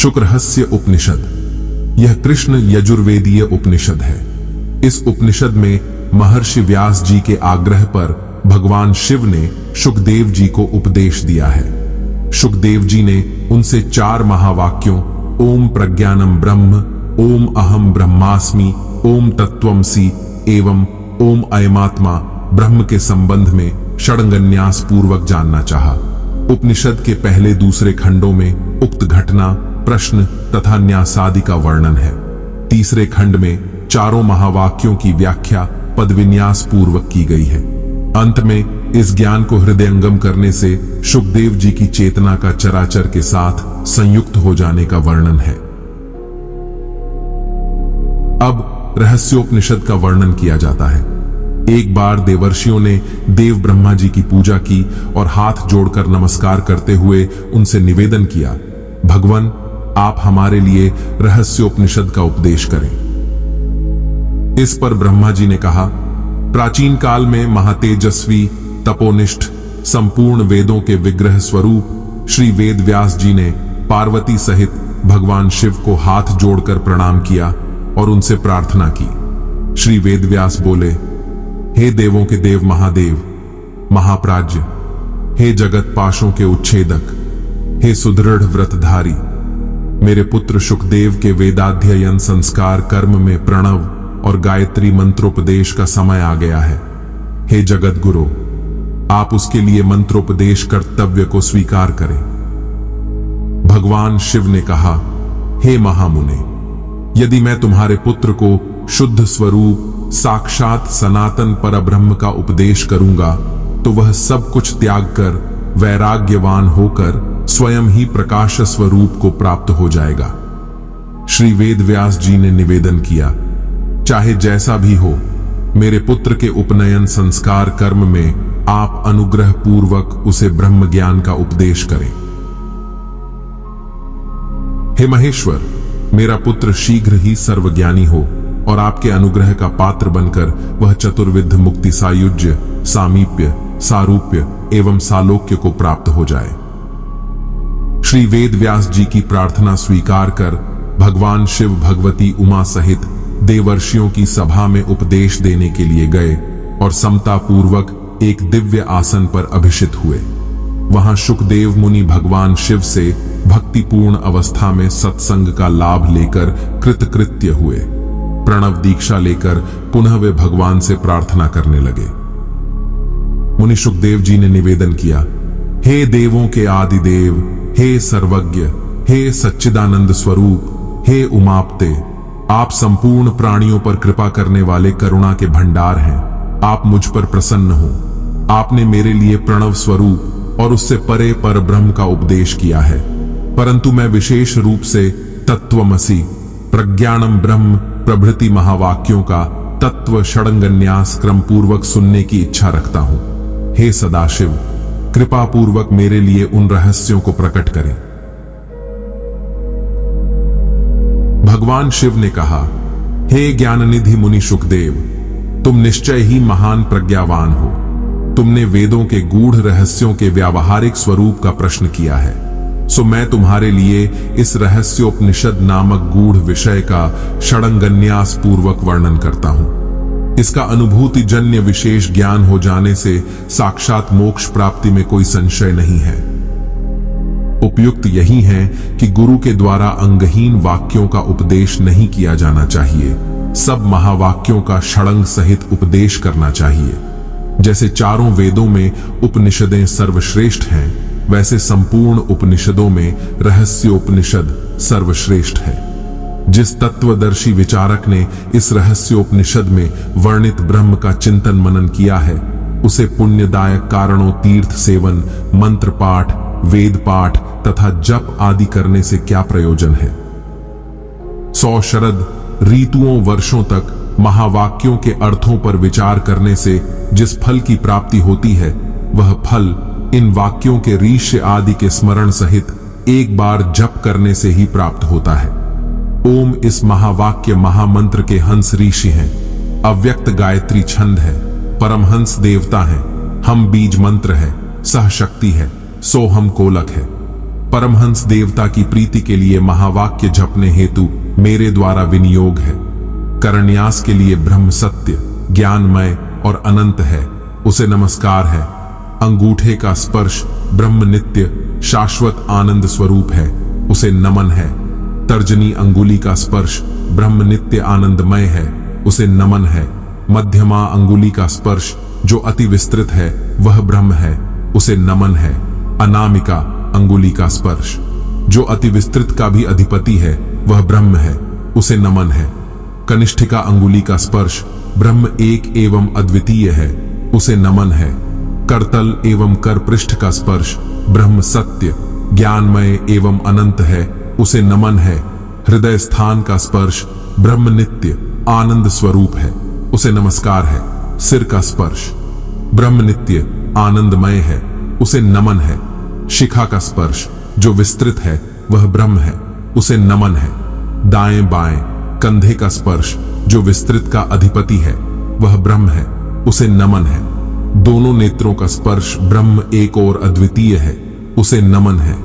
शुक रहस्य उपनिषद। यह कृष्ण यजुर्वेदीय उपनिषद है। इस उपनिषद में महर्षि व्यास जी के आग्रह पर भगवान शिव ने शुकदेव जी को उपदेश दिया है। शुकदेव जी ने उनसे 4 महावाक्यों ओम प्रज्ञानम ब्रह्म, ओम अहम ब्रह्मास्मि, ओम तत्त्वमसि एवं ओम अयमात्मा ब्रह्म के संबंध में षड्गन्यास पूर्वक जानना चाहा। उपनिषद के पहले दूसरे खंडों में उक्त घटना, प्रश्न तथा न्यासादि का वर्णन है। तीसरे खंड में चारों महावाक्यों की व्याख्या पदविन्यास पूर्वक की गई है। अंत में इस ज्ञान को हृदयंगम करने से शुकदेव जी की चेतना का चराचर के साथ संयुक्त हो जाने का वर्णन है। अब रहस्योपनिषद का वर्णन किया जाता है। एक बार देवर्षियों ने देव ब्रह्मा जी की पूजा की और हाथ जोड़कर नमस्कार करते हुए उनसे निवेदन किया, भगवान आप हमारे लिए रहस्योपनिषद का उपदेश करें। इस पर ब्रह्मा जी ने कहा, प्राचीन काल में महातेजस्वी तपोनिष्ठ संपूर्ण वेदों के विग्रह स्वरूप श्री वेद व्यास जी ने पार्वती सहित भगवान शिव को हाथ जोड़कर प्रणाम किया और उनसे प्रार्थना की। श्री वेद व्यास बोले, हे देवों के देव महादेव, महाप्राज्य, हे जगत पाशों के उच्छेदक, हे सुदृढ़ व्रतधारी, मेरे पुत्र शुकदेव के वेदाध्ययन संस्कार कर्म में प्रणव और गायत्री मंत्रोपदेश का समय आ गया है। हे जगत गुरु, आप उसके लिए मंत्रोपदेश कर्तव्य को स्वीकार करें। भगवान शिव ने कहा, हे महामुने, यदि मैं तुम्हारे पुत्र को शुद्ध स्वरूप साक्षात सनातन परब्रह्म का उपदेश करूंगा तो वह सब त्याग कर वैराग्यवान होकर स्वयं ही प्रकाश स्वरूप को प्राप्त हो जाएगा। श्री वेद व्यास जी ने निवेदन किया, चाहे जैसा भी हो, मेरे पुत्र के उपनयन संस्कार कर्म में आप अनुग्रह पूर्वक उसे ब्रह्म ज्ञान का उपदेश करें। हे महेश्वर, मेरा पुत्र शीघ्र ही सर्वज्ञानी हो और आपके अनुग्रह का पात्र बनकर वह चतुर्विध मुक्ति सायुज्य, सामीप्य, सारूप्य एवं सालोक्य को प्राप्त हो जाए। श्री वेद व्यास जी की प्रार्थना स्वीकार कर भगवान शिव भगवती उमा सहित देवर्षियों की सभा में उपदेश देने के लिए गए और समता पूर्वक एक दिव्य आसन पर अभिषित हुए। वहां शुकदेव मुनि भगवान शिव से भक्तिपूर्ण अवस्था में सत्संग का लाभ लेकर कृतकृत्य हुए। प्रणव दीक्षा लेकर पुनः वे भगवान से प्रार्थना करने लगे। मुनि शुकदेव जी ने निवेदन किया, हे देवों के आदिदेव, हे सर्वज्ञ, हे सच्चिदानंद स्वरूप, हे उमापते, आप संपूर्ण प्राणियों पर कृपा करने वाले करुणा के भंडार हैं। आप मुझ पर प्रसन्न हो। आपने मेरे लिए प्रणव स्वरूप और उससे परे पर ब्रह्म का उपदेश किया है, परंतु मैं विशेष रूप से तत्त्वमसि, प्रज्ञानम ब्रह्म प्रभृति महावाक्यों का तत्व षड्गन्यास क्रम पूर्वक सुनने की इच्छा रखता हूं। हे सदाशिव, कृपा पूर्वक मेरे लिए उन रहस्यों को प्रकट करें। भगवान शिव ने कहा, हे ज्ञाननिधि मुनि शुकदेव, तुम निश्चय ही महान प्रज्ञावान हो। तुमने वेदों के गूढ़ रहस्यों के व्यावहारिक स्वरूप का प्रश्न किया है, सो मैं तुम्हारे लिए इस रहस्योपनिषद नामक गूढ़ विषय का षड्गन्यास पूर्वक वर्णन करता हूं। इसका अनुभूति जन्य विशेष ज्ञान हो जाने से साक्षात मोक्ष प्राप्ति में कोई संशय नहीं है। उपयुक्त यही है कि गुरु के द्वारा अंगहीन वाक्यों का उपदेश नहीं किया जाना चाहिए। सब महावाक्यों का षडंग सहित उपदेश करना चाहिए। जैसे चारों वेदों में उपनिषदें सर्वश्रेष्ठ हैं, वैसे संपूर्ण उपनिषदों में रहस्योपनिषद सर्वश्रेष्ठ है। जिस तत्वदर्शी विचारक ने इस रहस्योपनिषद में वर्णित ब्रह्म का चिंतन मनन किया है, उसे पुण्यदायक कारणों तीर्थ सेवन, मंत्र पाठ, वेद पाठ तथा जप आदि करने से क्या प्रयोजन है। 100 शरद ऋतुओं वर्षों तक महावाक्यों के अर्थों पर विचार करने से जिस फल की प्राप्ति होती है, वह फल इन वाक्यों के ऋष्य आदि के स्मरण सहित एक बार जप करने से ही प्राप्त होता है। ओम इस महावाक्य महामंत्र के हंस ऋषि हैं, अव्यक्त गायत्री छंद है, परमहंस देवता है, हम बीज मंत्र है, सह शक्ति है, सो हम कोलक है। परमहंस देवता की प्रीति के लिए महावाक्य जपने हेतु मेरे द्वारा विनियोग है। करन्यास के लिए ब्रह्म सत्य, ज्ञानमय और अनंत है, उसे नमस्कार है। अंगूठे का स्पर्श ब्रह्म नित्य शाश्वत आनंद स्वरूप है, उसे नमन है। तर्जनी अंगुली का स्पर्श ब्रह्म नित्य आनंदमय है, उसे नमन है। मध्यमा अंगुली का स्पर्श जो अति विस्तृत है वह ब्रह्म है, उसे नमन है। अनामिका अंगुली का स्पर्श जो अति विस्तृत का भी अधिपति है वह ब्रह्म है, उसे नमन है। कनिष्ठिका अंगुली का स्पर्श ब्रह्म एक एवं अद्वितीय है, उसे नमन है। करतल एवं कर पृष्ठ का स्पर्श ब्रह्म सत्य, ज्ञानमय एवं अनंत है, उसे नमन है। हृदय स्थान का स्पर्श ब्रह्म नित्य आनंद स्वरूप है, उसे नमस्कार है। सिर का स्पर्श ब्रह्म नित्य आनंदमय है, उसे नमन है। शिखा का स्पर्श जो विस्तृत है वह ब्रह्म है, उसे नमन है। दाएं बाएं कंधे का स्पर्श जो विस्तृत का अधिपति है वह ब्रह्म है, उसे नमन है। दोनों नेत्रों का स्पर्श ब्रह्म एक और अद्वितीय है, उसे नमन है।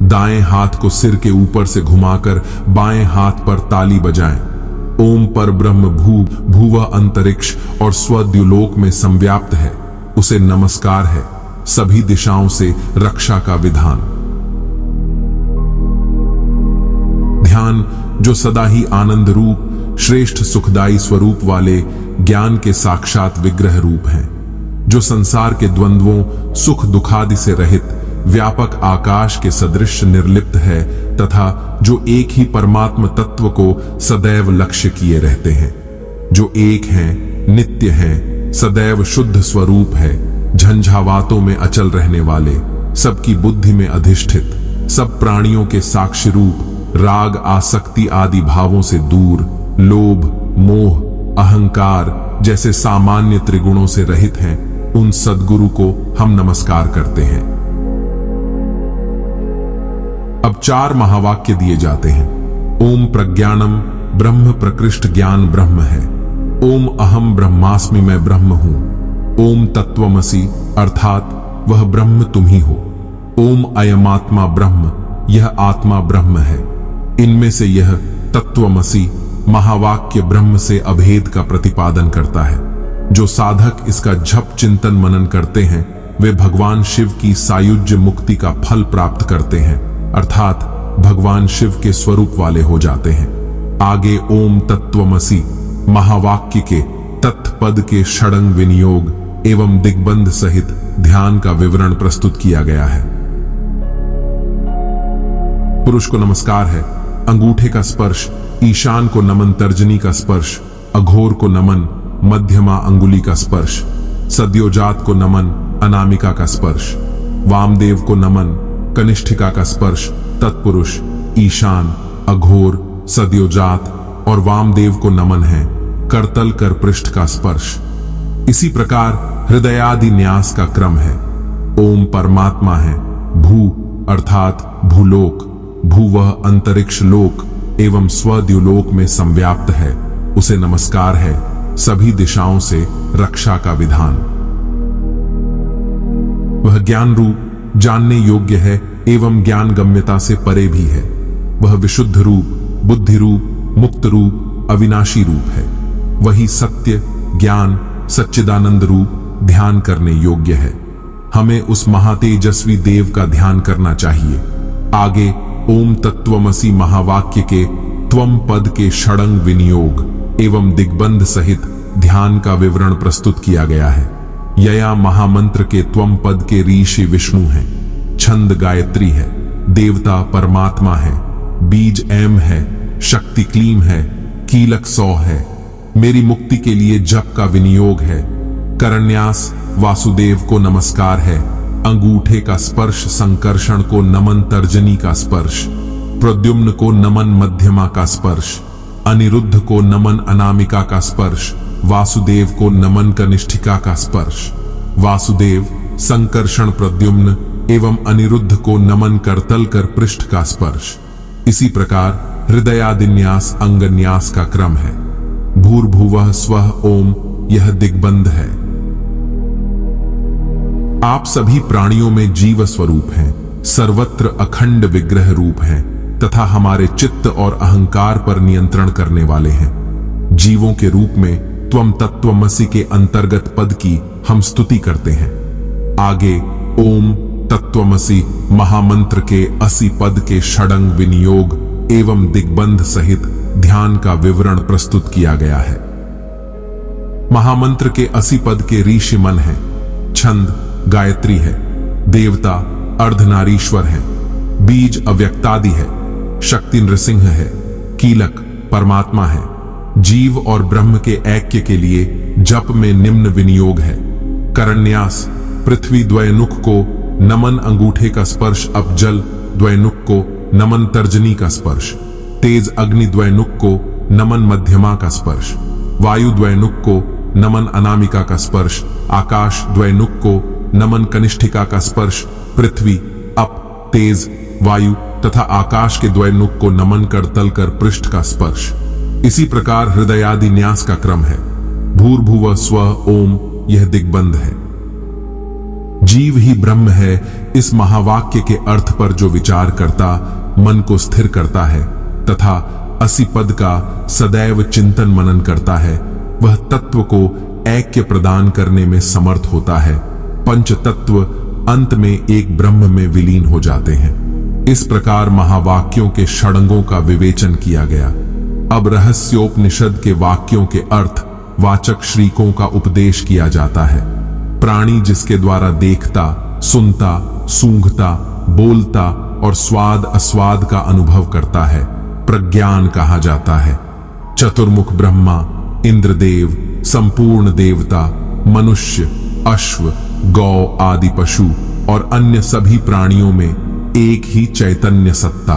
दाएं हाथ को सिर के ऊपर से घुमाकर बाएं हाथ पर ताली बजाएं। ओम पर ब्रह्म भूव अंतरिक्ष और स्वद्युलोक में संव्याप्त है, उसे नमस्कार है। सभी दिशाओं से रक्षा का विधान। ध्यान जो सदा ही आनंद रूप श्रेष्ठ सुखदायी स्वरूप वाले ज्ञान के साक्षात विग्रह रूप हैं, जो संसार के द्वंद्वों सुख दुखादि से रहित व्यापक आकाश के सदृश निर्लिप्त है तथा जो एक ही परमात्म तत्व को सदैव लक्ष्य किए रहते हैं, जो एक हैं, नित्य हैं, सदैव शुद्ध स्वरूप है, झंझावातों में अचल रहने वाले, सबकी बुद्धि में अधिष्ठित, सब प्राणियों के साक्षी रूप, राग आसक्ति आदि भावों से दूर, लोभ मोह अहंकार जैसे सामान्य त्रिगुणों से रहित हैं, उन सद्गुरु को हम नमस्कार करते हैं। अब 4 महावाक्य दिए जाते हैं। ओम प्रज्ञानम ब्रह्म प्रकृष्ट ज्ञान ब्रह्म है। ओम अहम ब्रह्मास्मि मैं ब्रह्म हूं। ओम तत्वमसि अर्थात वह ब्रह्म तुम ही हो। ओम अयमात्मा ब्रह्म, यह आत्मा ब्रह्म है। इनमें से यह तत्वमसि महावाक्य ब्रह्म से अभेद का प्रतिपादन करता है। जो साधक इसका झप चिंतन मनन करते हैं वे भगवान शिव की सायुज्य मुक्ति का फल प्राप्त करते हैं, अर्थात भगवान शिव के स्वरूप वाले हो जाते हैं। आगे ओम तत्वमसि महावाक्य के तत्पद के षडंग विनियोग एवं दिग्बंध सहित ध्यान का विवरण प्रस्तुत किया गया है। पुरुष को नमस्कार है। अंगूठे का स्पर्श ईशान को नमन, तर्जनी का स्पर्श अघोर को नमन, मध्यमा अंगुली का स्पर्श सद्योजात को नमन, अनामिका का स्पर्श वामदेव को नमन, कनिष्ठिका का स्पर्श तत्पुरुष ईशान, अघोर, सद्योजात और वामदेव को नमन है। करतल कर पृष्ठ का स्पर्श। इसी प्रकार हृदयादि न्यास का क्रम है। ओम परमात्मा है। भू अर्थात भूलोक, भूवह अंतरिक्ष लोक एवं स्वद्युलोक में संव्याप्त है, उसे नमस्कार है। सभी दिशाओं से रक्षा का विधान। वह ज्ञान रूप, जानने योग्य है एवं ज्ञान गम्यता से परे भी है। वह विशुद्ध रूप, बुद्धि रूप, मुक्त रूप, अविनाशी रूप है। वही सत्य, ज्ञान, सच्चिदानंद रूप, ध्यान करने योग्य है। हमें उस महातेजस्वी देव का ध्यान करना चाहिए। आगे ओम तत्वमसि महावाक्य के त्वम पद के षडंग विनियोग एवं दिग्बंध सहित ध्यान का विवरण प्रस्तुत किया गया है। यया महामंत्र के त्वम पद के ऋषि विष्णु हैं, छंद गायत्री है, देवता परमात्मा है, बीज एम है, शक्ति क्लीम है, कीलक 100 है। मेरी मुक्ति के लिए जप का विनियोग है। करन्यास वासुदेव को नमस्कार है। अंगूठे का स्पर्श संकर्षण को नमन, तर्जनी का स्पर्श प्रद्युम्न को नमन, मध्यमा का स्पर्श अनिरुद्ध को नमन, अनामिका का स्पर्श वासुदेव को नमन, कनिष्ठिका का स्पर्श वासुदेव, संकर्षण प्रद्युम्न एवं अनिरुद्ध को नमन, करतल कर पृष्ठ का स्पर्श। इसी प्रकार हृदयादिन्यास अंगन्यास का क्रम है। भूर्भुवः स्वः ओम, यह दिग्बंध है। आप सभी प्राणियों में जीव स्वरूप हैं। सर्वत्र अखंड विग्रह रूप हैं तथा हमारे चित्त और अहंकार पर नियंत्रण करने वाले हैं। जीवों के रूप में त्वम तत्वमसि के अंतर्गत पद की हम स्तुति करते हैं। आगे ओम तत्वमसि महामंत्र के 80 पद के षडंग विनियोग एवं दिग्बंध सहित ध्यान का विवरण प्रस्तुत किया गया है। महामंत्र के 80 पद के ऋषि मन है, छंद गायत्री है, देवता अर्धनारीश्वर है, बीज अव्यक्तादि है, शक्ति नृसिंह है, कीलक परमात्मा है। जीव और ब्रह्म के ऐक्य के लिए जप में निम्न विनियोग है। करन्यास पृथ्वी द्वयनुख को नमन अंगूठे का स्पर्श, अब जल द्वयनुख को नमन तर्जनी का स्पर्श, तेज अग्नि द्वयनुख को नमन मध्यमा का स्पर्श, वायु द्वयनुख को नमन अनामिका का स्पर्श, आकाश द्वयनुख को नमन कनिष्ठिका का स्पर्श, पृथ्वी अप तेज वायु तथा आकाश के द्वयनुख को नमन कर तल कर पृष्ठ का स्पर्श। इसी प्रकार हृदयादि न्यास का क्रम है। भूर्भुव स्व ओम यह दिग्बंध है। जीव ही ब्रह्म है, इस महावाक्य के अर्थ पर जो विचार करता मन को स्थिर करता है तथा 80 पद का सदैव चिंतन मनन करता है, वह तत्व को ऐक्य प्रदान करने में समर्थ होता है। पंच तत्व अंत में एक ब्रह्म में विलीन हो जाते हैं। इस प्रकार महावाक्यों के षडंगों का विवेचन किया गया। अब रहस्योपनिषद के वाक्यों के अर्थ वाचक श्रीकों का उपदेश किया जाता है। प्राणी जिसके द्वारा देखता, सुनता, सूंघता, बोलता और स्वाद अस्वाद का अनुभव करता है, प्रज्ञान कहा जाता है। चतुर्मुख ब्रह्मा, इंद्रदेव, संपूर्ण देवता, मनुष्य, अश्व, गौ आदि पशु और अन्य सभी प्राणियों में एक ही चैतन्य सत्ता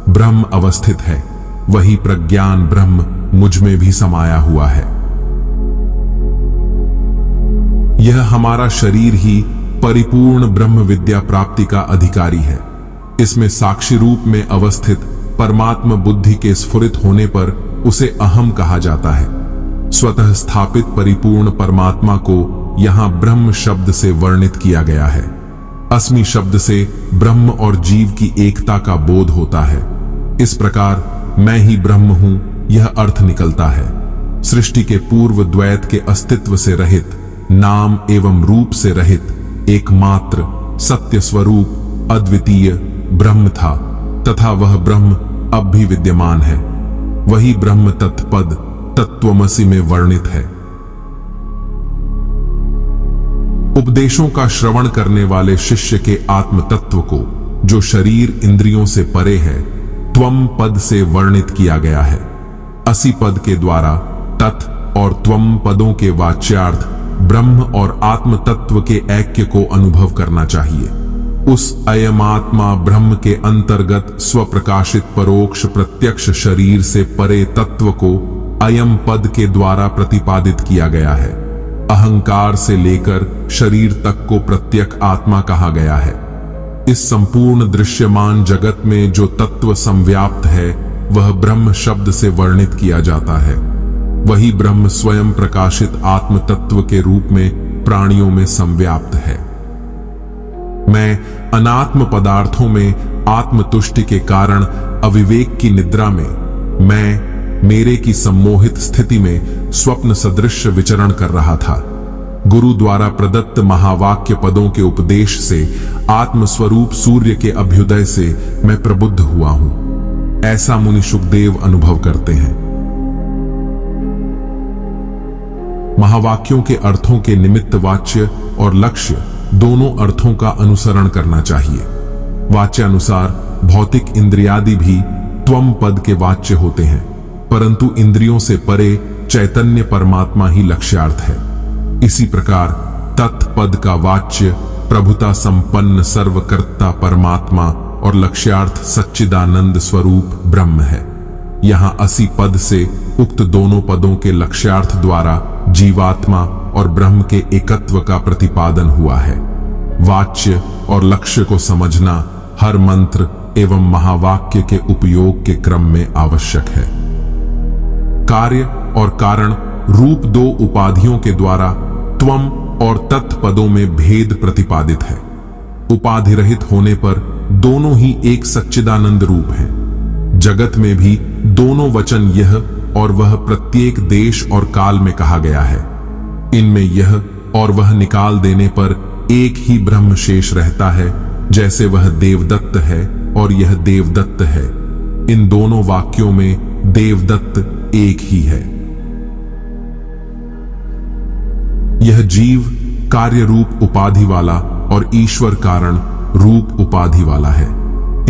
ब्रह्म अवस्थित है। वही प्रज्ञान ब्रह्म मुझ में भी समाया हुआ है। यह हमारा शरीर ही परिपूर्ण ब्रह्म विद्या प्राप्ति का अधिकारी है। इसमें साक्षी रूप में अवस्थित परमात्मा बुद्धि के स्फुरित होने पर उसे अहम कहा जाता है। स्वतः स्थापित परिपूर्ण परमात्मा को यहां ब्रह्म शब्द से वर्णित किया गया है। अस्मि शब्द से ब्रह्म और जीव की एकता का बोध होता है। इस प्रकार मैं ही ब्रह्म हूं, यह अर्थ निकलता है। सृष्टि के पूर्व द्वैत के अस्तित्व से रहित, नाम एवं रूप से रहित एकमात्र सत्य स्वरूप अद्वितीय ब्रह्म था तथा वह ब्रह्म अब भी विद्यमान है। वही ब्रह्म तत्पद तत्वमसि में वर्णित है। उपदेशों का श्रवण करने वाले शिष्य के आत्म तत्व को, जो शरीर इंद्रियों से परे है, त्वम पद से वर्णित किया गया है। 80 पद के द्वारा तत् और त्वम पदों के वाच्यार्थ ब्रह्म और आत्म तत्व के ऐक्य को अनुभव करना चाहिए। उस अयमात्मा ब्रह्म के अंतर्गत स्वप्रकाशित परोक्ष प्रत्यक्ष शरीर से परे तत्व को अयम पद के द्वारा प्रतिपादित किया गया है। अहंकार से लेकर शरीर तक को प्रत्यक आत्मा कहा गया है। इस संपूर्ण दृश्यमान जगत में जो तत्व संव्याप्त है वह ब्रह्म शब्द से वर्णित किया जाता है। वही ब्रह्म स्वयं प्रकाशित आत्म तत्व के रूप में प्राणियों में संव्याप्त है। मैं अनात्म पदार्थों में आत्मतुष्टि के कारण अविवेक की निद्रा में, मैं मेरे की सम्मोहित स्थिति में स्वप्न सदृश विचरण कर रहा था। गुरु द्वारा प्रदत्त महावाक्य पदों के उपदेश से आत्मस्वरूप सूर्य के अभ्युदय से मैं प्रबुद्ध हुआ हूं, ऐसा मुनि सुखदेव अनुभव करते हैं। महावाक्यों के अर्थों के निमित्त वाच्य और लक्ष्य दोनों अर्थों का अनुसरण करना चाहिए। वाच्य अनुसार भौतिक इंद्रियादि भी त्वम पद के वाच्य होते हैं, परंतु इंद्रियों से परे चैतन्य परमात्मा ही लक्ष्यार्थ है। इसी प्रकार तत्पद का वाच्य प्रभुता संपन्न सर्वकर्ता परमात्मा और लक्ष्यार्थ सच्चिदानंद स्वरूप ब्रह्म है। यहाँ 80 पद से उक्त दोनों पदों के लक्ष्यार्थ द्वारा जीवात्मा और ब्रह्म के एकत्व का प्रतिपादन हुआ है। वाच्य और लक्ष्य को समझना हर मंत्र एवं महावाक्य के उपयोग के क्रम में आवश्यक है। कार्य और कारण रूप दो उपाधियों के द्वारा त्वम और तत् पदों में भेद प्रतिपादित है। उपाधि रहित होने पर दोनों ही एक सच्चिदानंद रूप हैं। जगत में भी दोनों वचन यह और वह प्रत्येक देश और काल में कहा गया है। इनमें यह और वह निकाल देने पर एक ही ब्रह्म शेष रहता है, जैसे वह देवदत्त है और यह देवदत्त है। इन दोनों वाक्यों में देवदत्त एक ही है। यह जीव कार्य रूप उपाधि वाला और ईश्वर कारण रूप उपाधि वाला है।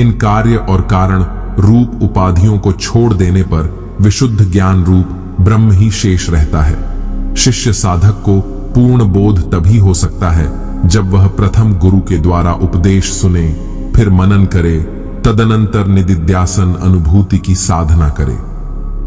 इन कार्य और कारण रूप उपाधियों को छोड़ देने पर विशुद्ध ज्ञान रूप ब्रह्म ही शेष रहता है। शिष्य साधक को पूर्ण बोध तभी हो सकता है जब वह प्रथम गुरु के द्वारा उपदेश सुने, फिर मनन करे, तदनंतर निदिध्यासन अनुभूति की साधना करे।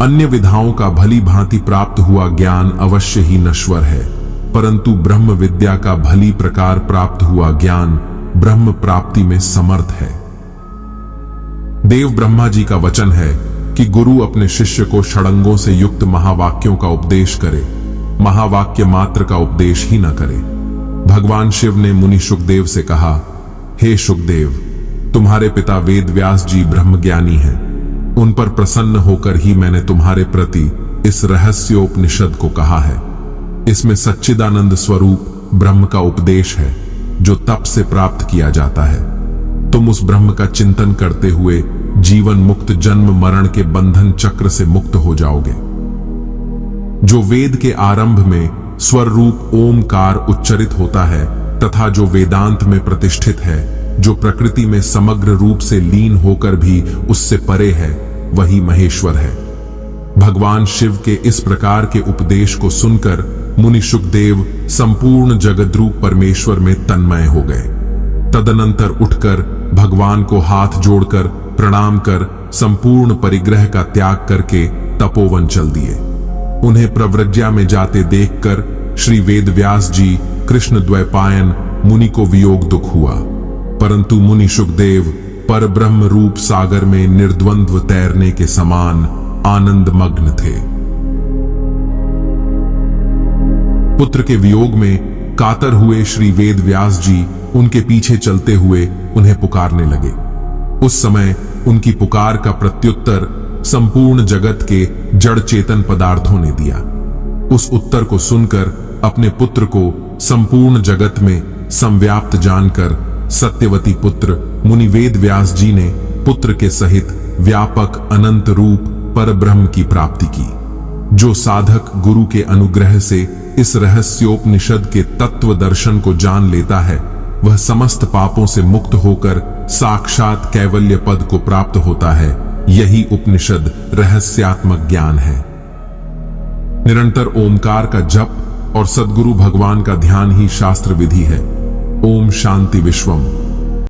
अन्य विधाओं का भली भांति प्राप्त हुआ ज्ञान अवश्य ही नश्वर है, परंतु ब्रह्म विद्या का भली प्रकार प्राप्त हुआ ज्ञान ब्रह्म प्राप्ति में समर्थ है। देव ब्रह्मा जी का वचन है कि गुरु अपने शिष्य को षडंगों से युक्त महावाक्यों का उपदेश करे, महावाक्य मात्र का उपदेश ही न करे। भगवान शिव ने मुनि शुकदेव से कहा, हे शुकदेव, तुम्हारे पिता वेद व्यास जी ब्रह्मज्ञानी हैं। उन पर प्रसन्न होकर ही मैंने तुम्हारे प्रति इस रहस्योपनिषद को कहा है। इसमें सच्चिदानंद स्वरूप ब्रह्म का उपदेश है, जो तप से प्राप्त किया जाता है। तुम उस ब्रह्म का चिंतन करते हुए जीवन मुक्त जन्म मरण के बंधन चक्र से मुक्त हो जाओगे। जो वेद के आरंभ में स्वर रूप ओमकार उच्चरित होता है तथा जो वेदांत में प्रतिष्ठित है, जो प्रकृति में समग्र रूप से लीन होकर भी उससे परे है, वही महेश्वर है। भगवान शिव के इस प्रकार के उपदेश को सुनकर मुनि शुकदेव संपूर्ण जगद्रूप परमेश्वर में तन्मय हो गए। तदनंतर उठकर भगवान को हाथ जोड़कर प्रणाम कर संपूर्ण परिग्रह का त्याग करके तपोवन चल दिए। उन्हें प्रव्रज्ञा में जाते देखकर श्री वेदव्यास जी कृष्ण द्वैपायन मुनि को वियोग दुख हुआ, परंतु मुनि शुकदेव पर ब्रह्म रूप सागर में निर्द्वंद्व तैरने के समान आनंद मग्न थे। पुत्र के वियोग में कातर हुए श्री वेदव्यास जी उनके पीछे चलते हुए उन्हें पुकारने लगे। उस समय उनकी पुकार का प्रत्युत्तर संपूर्ण जगत के जड़ चेतन पदार्थों ने दिया। उस उत्तर को सुनकर अपने पुत्र को संपूर्ण जगत में संव्याप्त जानकर सत्यवती पुत्र मुनि वेदव्यास जी ने पुत्र के सहित व्यापक अनंत रूप पर ब्रह्म की प्राप्ति की। जो साधक गुरु के अनुग्रह से इस रहस्योपनिषद के तत्व दर्शन को जान लेता है, वह समस्त पापों से मुक्त होकर साक्षात कैवल्य पद को प्राप्त होता है। यही उपनिषद रहस्यात्मक ज्ञान है। निरंतर ओमकार का जप और सद्गुरु भगवान का ध्यान ही शास्त्र विधि है। ओम शांति विश्वम।